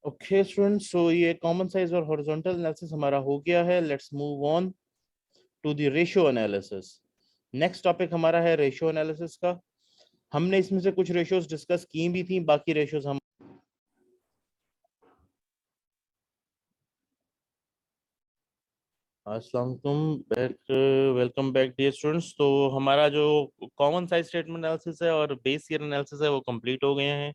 Okay students, so ये common size और horizontal analysis हमारा हो गया है। Let's move on to the ratio analysis. Next topic हमारा है रेशियो एनालिसिस का। हमने इसमें से कुछ रेशियोज डिस्कस की भी थी, बाकी रेशियोज हम अस्सलाम वालेकुम back, welcome back dear students. तो हमारा जो कॉमन साइज स्टेटमेंट एनालिसिस है और बेस ईयर एनालिसिस है वो कंप्लीट हो गए हैं।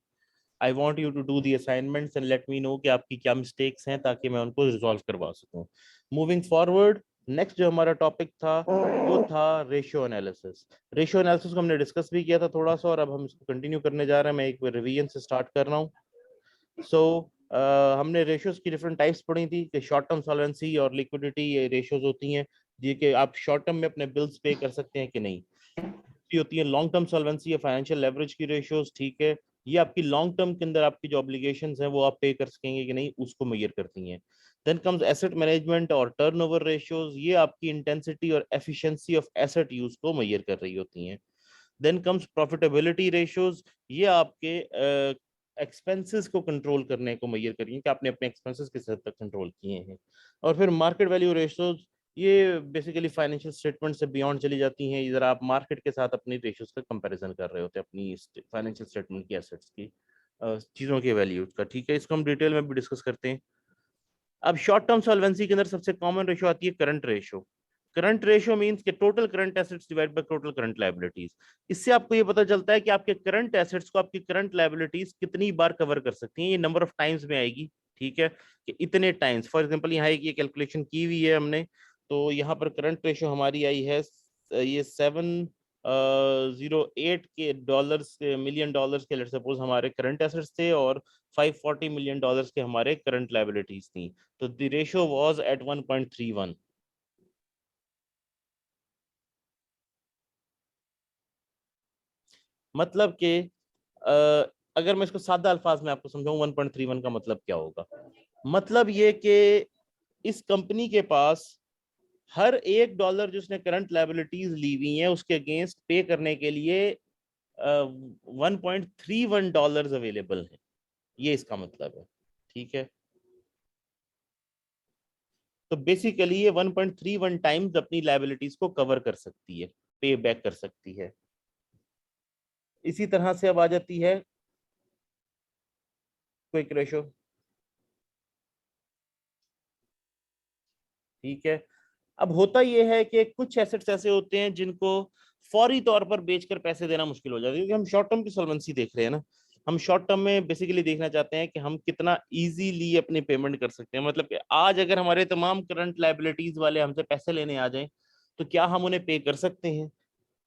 I want you to do the assignments and let me know कि आपकी क्या मिस्टेक्स हैं ताकि मैं उनको रिजॉल्व करवा सकूं। मूविंग फॉरवर्ड, नेक्स्ट जो हमारा टॉपिक था वो था रेशियो एनालिसिस। रेशियो एनालिसिस को हमने डिस्कस भी किया था थोड़ा सा, और अब हम इसको कंटिन्यू करने जा रहे हैं। मैं एक बार रिवीजन से स्टार्ट कर रहा हूँ। सो हमने रेशियोज की डिफरेंट टाइप्स पढ़ी थी कि शॉर्ट टर्म सॉल्वेंसी और लिक्विडिटी, ये रेशियोज होती हैं जी कि आप शॉर्ट टर्म में अपने बिल्स पे कर सकते हैं कि नहीं। ये होती है लॉन्ग टर्म सॉल्वेंसी या फाइनेंशियल लेवरेज की रेशियोज, ठीक है। ये आपकी लॉन्ग टर्म के अंदर आपकी जो ऑब्लिगेशंस हैं वो आप पे कर सकेंगे कि नहीं, उसको मेजर करती हैं। देन कम्स एसेट मैनेजमेंट और टर्नओवर रेशियोज, ये आपकी इंटेंसिटी और एफिशिएंसी ऑफ एसेट यूज को मेजर कर रही होती हैं। देन कम्स प्रॉफिटेबिलिटी रेशियोज, ये आपके एक्सपेंसेस को कंट्रोल करने को मेजर करिए कि आपने अपने एक्सपेंसेस किस हद तक कंट्रोल किए हैं। और फिर मार्केट वैल्यू रेशियोज, ये बेसिकली फाइनेंशियल स्टेटमेंट से बियॉन्ड चली जाती हैं। इधर आप मार्केट के साथ अपनी रेशियोज का कंपैरिजन कर रहे होते हैं, अपनी फाइनेंशियल स्टेटमेंट की एसेट्स की चीजों के वैल्यूज का, ठीक है। इसको हम डिटेल में भी डिस्कस करते हैं। अब शॉर्ट टर्म सॉल्वेंसी के अंदर सबसे कॉमन रेशियो आती है current ratio. Current ratio means कि total current assets divide by total current liabilities. इससे आपको ये पता चलता है कि आपके करंट एसेट्स को आपकी करंट लायबिलिटीज कितनी बार कवर कर सकती हैं। ये नंबर ऑफ टाइम्स में आएगी, ठीक है, कि इतने टाइम्स। फॉर एग्जांपल यहाँ एक ये कैलकुलेशन की हुई है हमने, तो यहाँ पर करंट रेशियो हमारी आई है ये 708 के डॉलर्स, मिलियन डॉलर्स के, लेट्स सपोज हमारे करंट एसेट्स थे, और 540 मिलियन डॉलर्स के हमारे करंट लायबिलिटीज थी। तो द रेशियो वाज एट 1.31। मतलब कि अगर मैं इसको सादा अल्फाज में आपको समझाऊं 1.31 का मतलब क्या होगा। मतलब ये कि इस कंपनी के पास हर $1 जो उसने करंट लायबिलिटीज ली हुई हैं उसके अगेंस्ट पे करने के लिए 1.31 अवेलेबल है। ये इसका मतलब है, ठीक है। तो बेसिकली ये 1.31 टाइम्स अपनी लायबिलिटीज को कवर कर सकती है, पे बैक कर सकती है। इसी तरह से अब आ जाती है क्विक रेशो, ठीक है। अब होता यह है कि कुछ एसेट्स ऐसे होते हैं जिनको फौरी तौर पर बेचकर पैसे देना मुश्किल हो जाता है, क्योंकि हम शॉर्ट टर्म की सॉल्वेंसी देख रहे हैं ना। हम शॉर्ट टर्म में बेसिकली देखना चाहते हैं कि हम कितना इजीली अपनी पेमेंट कर सकते हैं। मतलब कि आज अगर हमारे तमाम करंट लायबिलिटीज वाले हमसे पैसे लेने आ जाएं तो क्या हम उन्हें पे कर सकते हैं,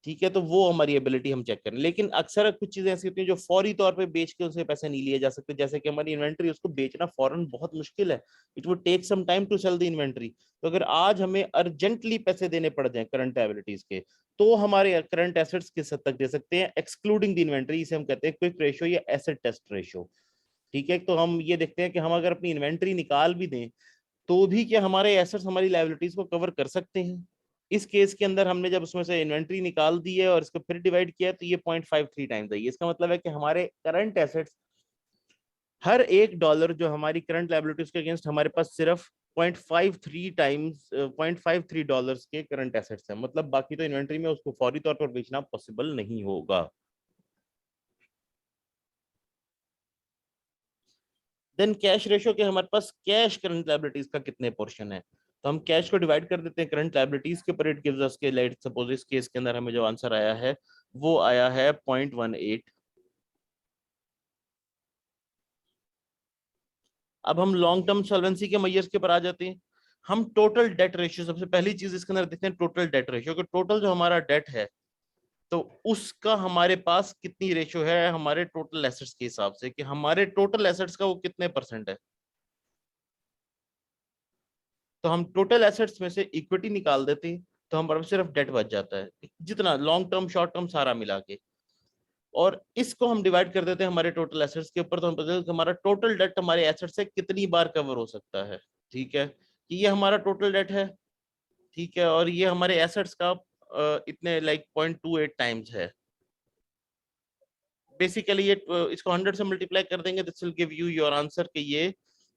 ठीक है। तो वो हमारी एबिलिटी हम चेक करें। लेकिन अक्सर कुछ चीजें ऐसी होती हैं जो फौरी तौर पे बेच के उनसे पैसे नहीं लिए जा सकते, जैसे कि हमारी इन्वेंट्री, उसको बेचना फौरन बहुत मुश्किल है। It would take some time to sell the inventory. तो अगर आज हमें अर्जेंटली पैसे देने पड़ जाए करंट एबिलिटीज के, तो हमारे करंट एसेट्स किस हद तक दे सकते हैं एक्सक्लूडिंग द इन्वेंट्री, इसे हम कहते हैं क्विक रेशियो या एसेट टेस्ट रेशियो, ठीक है। तो हम ये देखते हैं कि हम अगर अपनी इन्वेंट्री निकाल भी दें तो भी क्या हमारे एसेट्स हमारी लायबिलिटीज को कवर कर सकते हैं। इस केस के अंदर हमने जब उसमें से इन्वेंट्री निकाल दी है और इसको फिर डिवाइड किया तो ये 0.53 टाइम्स है। इसका मतलब है कि हमारे करंट एसेट्स, हर $1 जो हमारी करंट लायबिलिटीज के अगेंस्ट हमारे पास सिर्फ 0.53 टाइम्स, $0.53 के करंट एसेट्स हैं। मतलब बाकी तो इन्वेंट्री में उसको फौरी तौर पर बेचना पॉसिबल नहीं होगा। देन कैश रेशियो के हमारे पास कैश करंट लायबिलिटीज का कितने पोर्शन है। तो हम कैश को डिवाइड कर देते हैं करंट लायबिलिटीज के पर, इट गिव्स अस के लेट सपोज इस केस के अंदर हमें जो आंसर आया है वो आया है 0.18। अब हम लॉन्ग टर्म सॉल्वेंसी के मेजर्स के पर आ जाते हैं। हम टोटल डेट रेशियो, सबसे पहली चीज इसके अंदर देखते हैं टोटल डेट रेशियो, कि टोटल जो हमारा डेट है तो उसका हमारे पास कितनी रेशियो है हमारे टोटल एसेट्स के हिसाब से, कि हमारे टोटल एसेट्स का वो कितने परसेंट है। तो हम टोटल एसेट्स में से इक्विटी निकाल देते हैं तो हमारे पास सिर्फ डेट बच जाता है, जितना लॉन्ग टर्म शॉर्ट टर्म सारा मिला के। और इसको हम डिवाइड कर देते हैं हमारे टोटल एसेट्स के ऊपर, तो हम पता चलता है कि हमारा टोटल डेट हमारे एसेट्स से कितनी बार कवर हो सकता है, ठीक है। कि ये हमारा टोटल डेट है, ठीक है, और ये हमारे एसेट्स का इतने लाइक 0.28 टाइम्स है। बेसिकली ये इसको 100 से मल्टीप्लाई कर देंगे, this will give you your answer कि ये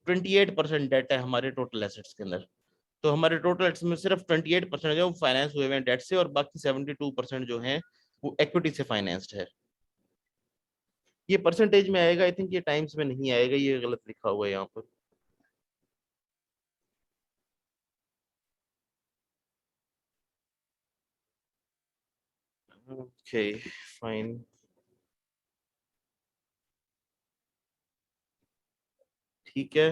28% डेट है हमारे टोटल एसेट्स के अंदर। तो हमारे टोटल एसेट्स में सिर्फ 28% जो फाइनेंस हुए हैं डेट से, और बाकी 72% जो है वो इक्विटी से फाइनेंस्ड है। ये परसेंटेज में आएगा, आई थिंक ये टाइम्स में नहीं आएगा, ये गलत लिखा हुआ है यहाँ पर। Okay fine. ठीक है।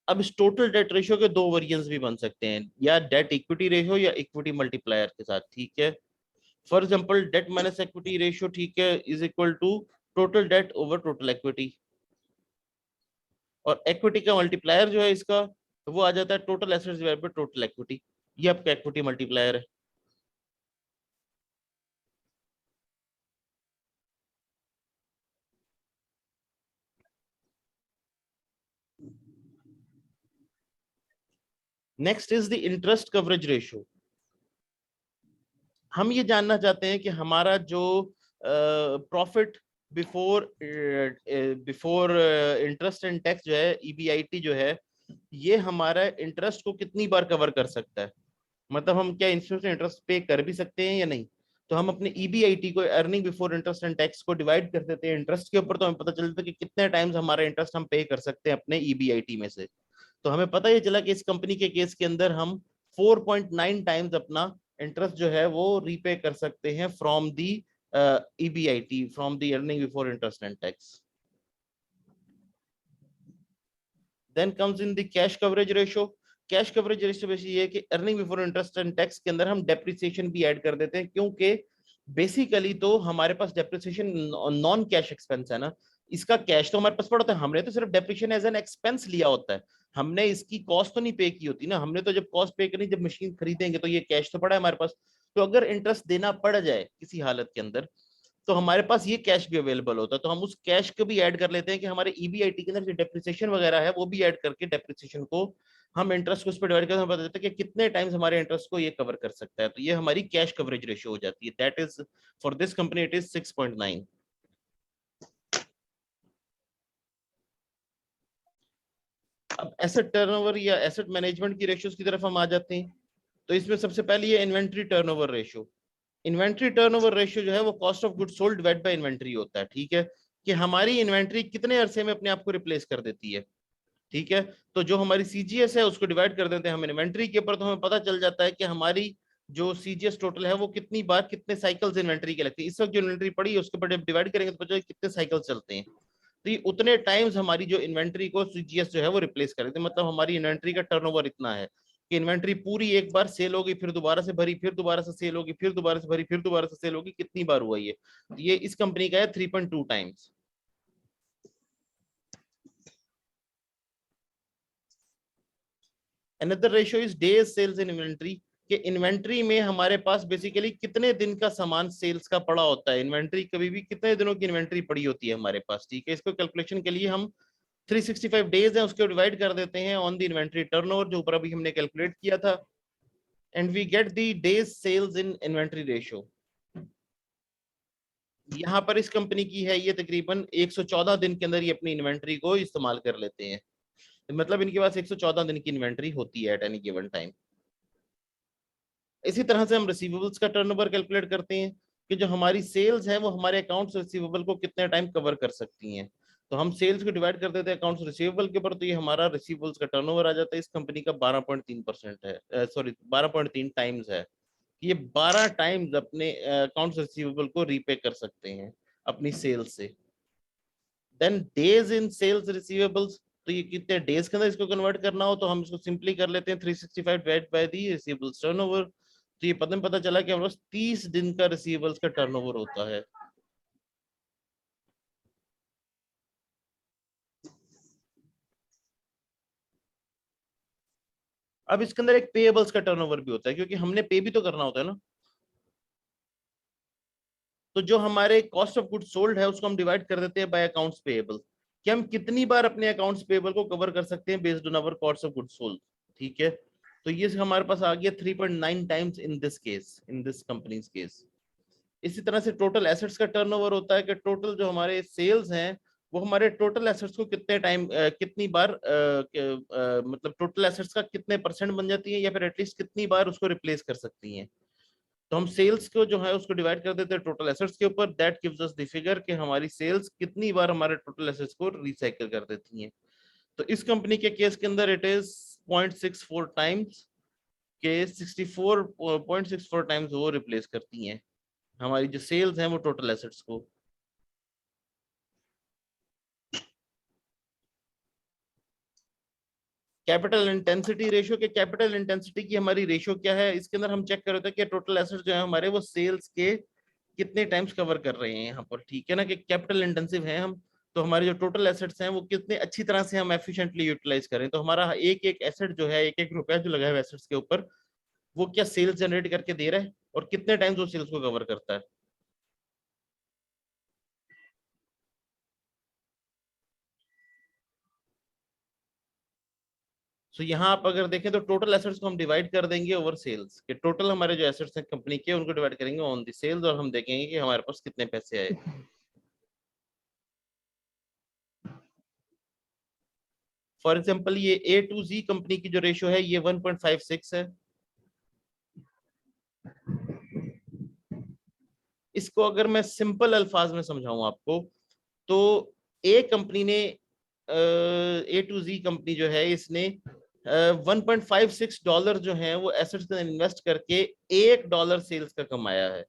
अब इस टोटल डेट रेशियो के दो वेरिएंस भी बन सकते हैं, या डेट इक्विटी रेशियो या इक्विटी मल्टीप्लायर के साथ। ठीक है, for example debt minus equity ratio, ठीक है, is equal to total debt over total equity, और इक्विटी का मल्टीप्लायर जो है इसका, तो वो आ जाता है total assets divided by total equity. ये आपका इक्विटी मल्टीप्लायर है। Next is the interest coverage ratio. हम ये जानना चाहते हैं कि हमारा जो profit before before interest and tax जो है, ईबीआईटी जो है, ये हमारा इंटरेस्ट को कितनी बार कवर कर सकता है। मतलब हम क्या इंस्टीट्यूशन इंटरेस्ट पे कर भी सकते हैं या नहीं। तो हम अपने ईबीआईटी को, earning before interest and tax को डिवाइड कर देते हैं इंटरेस्ट के ऊपर, तो हमें पता चलता है कि कितने टाइम्स हमारा इंटरेस्ट हम पे कर सकते हैं अपने ईबीआईटी में से। तो हमें पता ही चला कि इस कंपनी के केस के अंदर हम 4.9 टाइम्स अपना इंटरेस्ट जो है वो रीपे कर सकते हैं from the EBIT, from the earning before interest and tax. Then comes in the cash coverage ratio. Cash coverage ratio basically ये है कि earning before interest and tax के अंदर हम डेप्रिसिएशन भी ऐड कर देते हैं, क्योंकि बेसिकली तो हमारे पास डेप्रिसिएशन नॉन कैश एक्सपेंस है ना। इसका कैश तो हमारे पास पड़ा होता है, हमने तो सिर्फ डेप्रिसिएशन एज एन एक्सपेंस लिया होता है, हमने इसकी कॉस्ट तो नहीं पे की होती ना। हमने तो जब कॉस्ट पे करनी, जब मशीन खरीदेंगे, तो ये कैश तो पड़ा है हमारे पास। तो अगर इंटरेस्ट देना पड़ जाए किसी हालत के अंदर, तो हमारे पास ये कैश भी अवेलेबल होता है, तो हम उस कैश को भी ऐड कर लेते हैं कि हमारे ईबीआईटी के अंदर जो डेप्रिसिएशन वगैरह है वो भी ऐड करके डेप्रिसिएशन को हम इंटरेस्ट को उस पर डिवाइड करके हमें पता चलता है कि कितने टाइम्स हमारे इंटरेस्ट को ये कवर कर सकता है। तो ये हमारी कैश कवरेज रेशियो हो जाती है। That is for this company it is 6.9। अब एसेट टर्नओवर या एसेट मैनेजमेंट की रेशियोज की तरफ हम आ जाते हैं। तो इसमें सबसे पहले ये inventory turnover ratio. Inventory turnover ratio जो है वो cost of good sold divide by inventory होता है। ठीक है, कि हमारी इन्वेंट्री कितने अरसे में अपने आप को रिप्लेस कर देती है। ठीक है, तो जो हमारी सीजीएस है उसको डिवाइड कर देते हैं हम इन्वेंट्री के ऊपर, तो हमें पता चल जाता है कि हमारी जो सीजीएस टोटल है वो कितनी बार, कितने साइकिल्स इन्वेंट्री के लगते हैं। इस वक्त जो इन्वेंट्री पड़ी है उसके ऊपर जब डिवाइड करेंगे तो पता चलेगा कितने साइकिल चलते हैं। तो ये उतने टाइम्स हमारी जो इन्वेंट्री को सीजीएस जो है वो रिप्लेस कर देते हैं। मतलब हमारी इन्वेंट्री का टर्नओवर इतना है कि इन्वेंट्री पूरी एक बार सेल होगी, फिर दोबारा से भरी, फिर दोबारा से सेल होगी, फिर दोबारा से भरी, फिर दोबारा से सेल होगी, कितनी बार हुआ ये। तो ये इस कंपनी का है 3.2 times. Another ratio is days sales in inventory, कि इन्वेंट्री में हमारे पास बेसिकली कितने दिन का सामान सेल्स का पड़ा होता है। इन्वेंट्री कभी भी कितने दिनों की इन्वेंट्री पड़ी होती है हमारे पास। ठीक है, इसको कैलकुलेशन के लिए हम 365 डेज है उसको डिवाइड कर देते हैं ऑन द इन्वेंट्री टर्नओवर, जो ऊपर अभी हमने कैलकुलेट किया था, and we get the days sales in inventory ratio. यहाँ पर इस कंपनी की है ये तकरीबन 114 दिन के अंदर ये अपनी इन्वेंट्री को इस्तेमाल कर लेते हैं। मतलब इनके पास 114 दिन की इन्वेंट्री होती है एट एनी गिवन टाइम। इसी तरह से हम रिसीवेबल्स का टर्नओवर कैलकुलेट करते हैं कि जो हमारी सेल्स है वो हमारे अकाउंट्स रिसीवेबल को कितने टाइम कवर कर सकती हैं। तो हम सेल्स को डिवाइड कर देते हैं अकाउंट्स रिसीवेबल के ऊपर, तो ये हमारा रिसीवेबल्स का टर्नओवर आ जाता है। इस कंपनी का 12.3% है, सॉरी 12.3 टाइम्स है। ये 12 टाइम्स अपने अकाउंट्स रिसीवेबल को रीपे कर सकते हैं अपनी सेल्स से। Then days in sales receivables, तो ये कितने डेज के अंदर इसको कन्वर्ट करना हो, तो हम इसको सिंपली कर लेते हैं 365 divide by the receivables turnover. तो ये पता चला कि हमारे पास 30 दिन का रिसीवेबल्स का टर्नओवर होता है। अब इसके अंदर एक पेएबल्स का टर्नओवर भी होता है, क्योंकि हमने पे भी तो करना होता है ना। तो जो हमारे कॉस्ट ऑफ गुड सोल्ड है उसको हम डिवाइड कर देते हैं बाय अकाउंट्स पेएबल, कि हम कितनी बार अपने अकाउंट्स पेएबल को कवर कर सकते हैं based on our cost of good sold. ठीक है, तो ये हमारे पास आ गया 3.9 times in this case, in this companies case. इसी तरह से टोटल एसेट्स का टर्नओवर होता है कि टोटल जो हमारे सेल्स हैं वो हमारे टोटल एसेट्स को कितने टाइम कितनी बार मतलब टोटल एसेट्स का कितने परसेंट बन जाती है या फिर एटलीस्ट कितनी बार उसको रिप्लेस कर सकती हैं। तो हम सेल्स को जो है उसको डिवाइड कर देते हैं टोटल एसेट्स के ऊपर, that gives us the figure कि हमारी सेल्स कितनी बार हमारे टोटल एसेट्स को रिसाइकिल कर देती हैं। तो इस कंपनी के केस के अंदर इट इज 0.64 टाइम्स के 64.64 टाइम्स वो रिप्लेस करती हैं हमारी जो सेल्स हैं वो टोटल एसेट्स को। कैपिटल इंटेंसिटी रेशियो के कैपिटल इंटेंसिटी की हमारी रेशियो क्या है, इसके अंदर हम चेक कर रहे थे कि टोटल एसेट्स जो है हमारे वो सेल्स के कितने टाइम्स कवर कर रहे हैं यहाँ पर, ठीक है ना, कि कैपिटल इंटेंसिव है हम, तो हमारे जो टोटल एसेट्स हैं वो कितने अच्छी तरह से हम एफिशिएंटली यूटिलाइज करें। तो हमारा एक एक एसेट जो है, एक एक रुपया जो लगा है एसेट्स के ऊपर, वो क्या सेल्स जनरेट करके दे रहा है और कितने टाइम्स वो सेल्स को कवर करता है। सो यहाँ आप अगर देखें तो टोटल एसेट्स को हम डिवाइड कर देंगे ओवर सेल्स, के टोटल हमारे जो एसेट्स हैं कंपनी के उनको डिवाइड करेंगे ऑन द सेल्स और हम देखेंगे कि हमारे पास कितने पैसे आए। फॉर एग्जांपल ये ए टू जी कंपनी की जो रेशियो है ये 1.56 है। इसको अगर मैं सिंपल अल्फाज में समझाऊं आपको, तो ए कंपनी ने ए टू जी कंपनी जो है इसने 1.56 डॉलर जो है वो एसेट्स में इन्वेस्ट करके $1 सेल्स का कमाया है।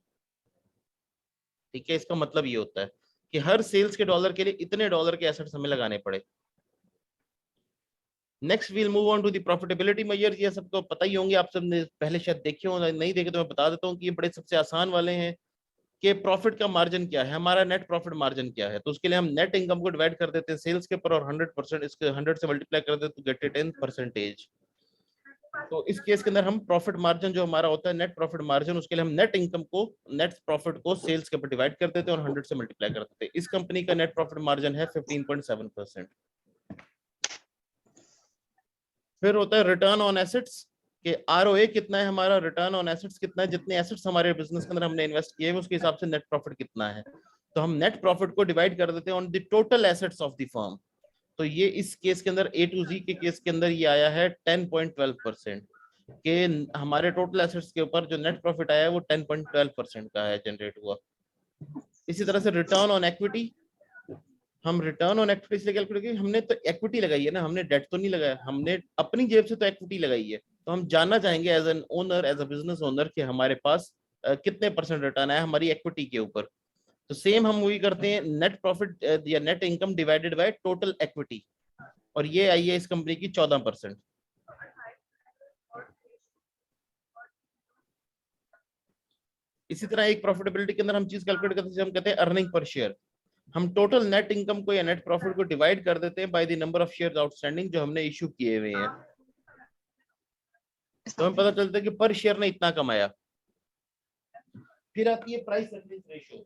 ठीक है, इसका मतलब ये होता है कि हर सेल्स के डॉलर के लिए इतने डॉलर के एसेट्स हमें लगाने पड़े। Next we'll move on to the profitability measure. ये सबको पता ही होंगे, आप सबने पहले शायद देखे हो, नहीं देखे तो मैं बता देता हूँ कि ये बड़े सबसे आसान वाले हैं कि प्रॉफिट का मार्जिन क्या है, हमारा नेट प्रॉफिट मार्जिन क्या है। तो उसके लिए हम नेट इनकम को डिवाइड कर देते हैं सेल्स के ऊपर और 100% इसके 100 से मल्टीप्लाई कर देते तो गेट इट इन परसेंटेज। तो इस केस के अंदर हम प्रॉफिट मार्जिन जो हमारा होता है नेट प्रॉफिट मार्जिन, उसके लिए हम नेट इनकम को, नेट प्रॉफिट को सेल्स के ऊपर डिवाइड कर देते हैं और 100 से मल्टीप्लाई कर देते हैं। इस कंपनी का नेट प्रॉफिट मार्जिन है 15.7%। फिर होता है रिटर्न ऑन एसेट्स कि आरओए कितना है हमारा, रिटर्न ऑन एसेट्स कितना है, जितने एसेट्स हमारे बिजनेस के अंदर हमने इन्वेस्ट किए हैं उसके हिसाब से नेट प्रॉफिट कितना है। तो हम नेट प्रॉफिट को डिवाइड कर देते हैं on the total assets of the firm. तो ये इस केस के अंदर ए टू जी के केस के अंदर ये आया है 10.12%। के हमारे टोटल एसेट्स के ऊपर जो नेट प्रॉफिट आया है वो 10.12% का है, जनरेट हुआ। इसी तरह से रिटर्न ऑन इक्विटी, हम रिटर्न ऑन इक्विटी इसलिए कैलकुलेट की, हमने तो इक्विटी लगाई है ना, हमने डेट तो नहीं लगाया, हमने अपनी जेब से तो इक्विटी लगाई है। तो हम जानना चाहेंगे as an owner, as a business owner, कि हमारे पास कितने परसेंट रिटर्न आया हमारी इक्विटी के ऊपर। तो सेम हम वही करते हैं, नेट प्रॉफिट या net income divided by total equity, और ये आई है इस कंपनी की 14%। इसी तरह एक प्रॉफिटेबिलिटी के अंदर हम चीज कैलकुलेट करते हैं, हम कहते हैं अर्निंग पर शेयर। हम टोटल नेट इनकम को या नेट प्रॉफिट को डिवाइड कर देते हैं by the number of shares outstanding जो हमने इशू किए हुए हैं। तो हमें पता चलता है कि पर शेयर ने इतना कमाया। फिर आती है प्राइस अर्निंग्स रेशियो।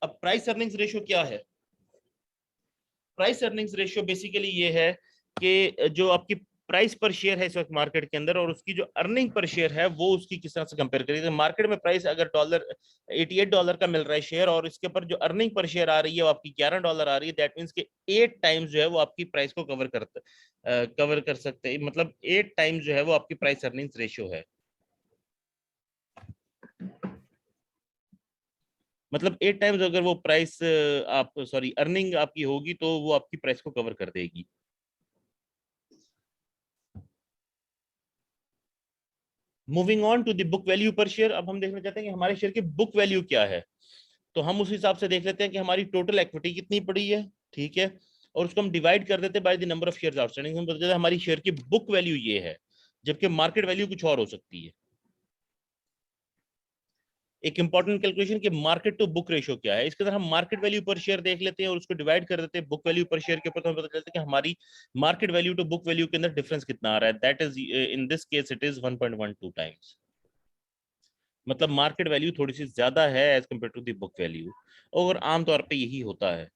अब प्राइस अर्निंग्स रेशियो क्या है? प्राइस अर्निंग्स रेशियो बेसिकली ये है कि जो आपकी प्राइस पर शेयर है इस वक्त मार्केट के अंदर और उसकी जो अर्निंग पर शेयर है वो उसकी किस तरह से कंपेयर करिए। तो मार्केट में प्राइस अगर $88 का मिल रहा है शेयर और इसके ऊपर जो अर्निंग पर शेयर आ रही है वो आपकी $11 आ रही है, दैट मीन्स कि 8 टाइम्स जो है वो आपकी प्राइस को कवर कर सकते हैं, मतलब 8 टाइम्स जो है वो आपकी प्राइस अर्निंग्स रेशियो है। मतलब 8 टाइम्स अगर वो प्राइस आप सॉरी अर्निंग आपकी होगी तो वो आपकी प्राइस को कवर कर देगी। Moving on to the book value per share, अब हम देखना चाहते हैं कि हमारे शेयर की बुक वैल्यू क्या है। तो हम उस हिसाब से देख लेते हैं कि हमारी टोटल इक्विटी कितनी पड़ी है, ठीक है, और उसको हम डिवाइड कर देते हैं by the number of shares outstanding. हम पता चलता है हमारी शेयर की बुक वैल्यू ये है, जबकि मार्केट वैल्यू कुछ और हो सकती है। एक इंपॉर्टेंट कैलकुलेशन कि मार्केट टू बुक रेशियो क्या है, इसके अंदर हम मार्केट वैल्यू पर शेयर देख लेते हैं और उसको डिवाइड कर देते हैं बुक वैल्यू पर शेयर के ऊपर, तो हमें पता चलता है कि हमारी market value to book value के अंदर डिफरेंस कितना आ रहा है, that is in this case it is 1.12 times. मतलब मार्केट वैल्यू थोड़ी सी ज्यादा है as compared to the book value, और आमतौर पे यही होता है।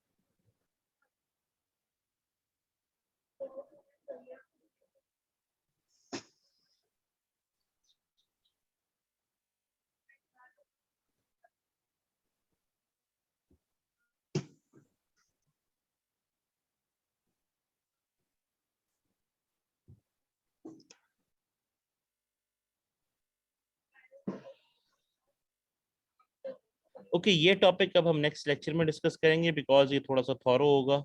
ओके, ये टॉपिक अब हम नेक्स्ट लेक्चर में डिस्कस करेंगे बिकॉज ये थोड़ा सा थॉरो होगा।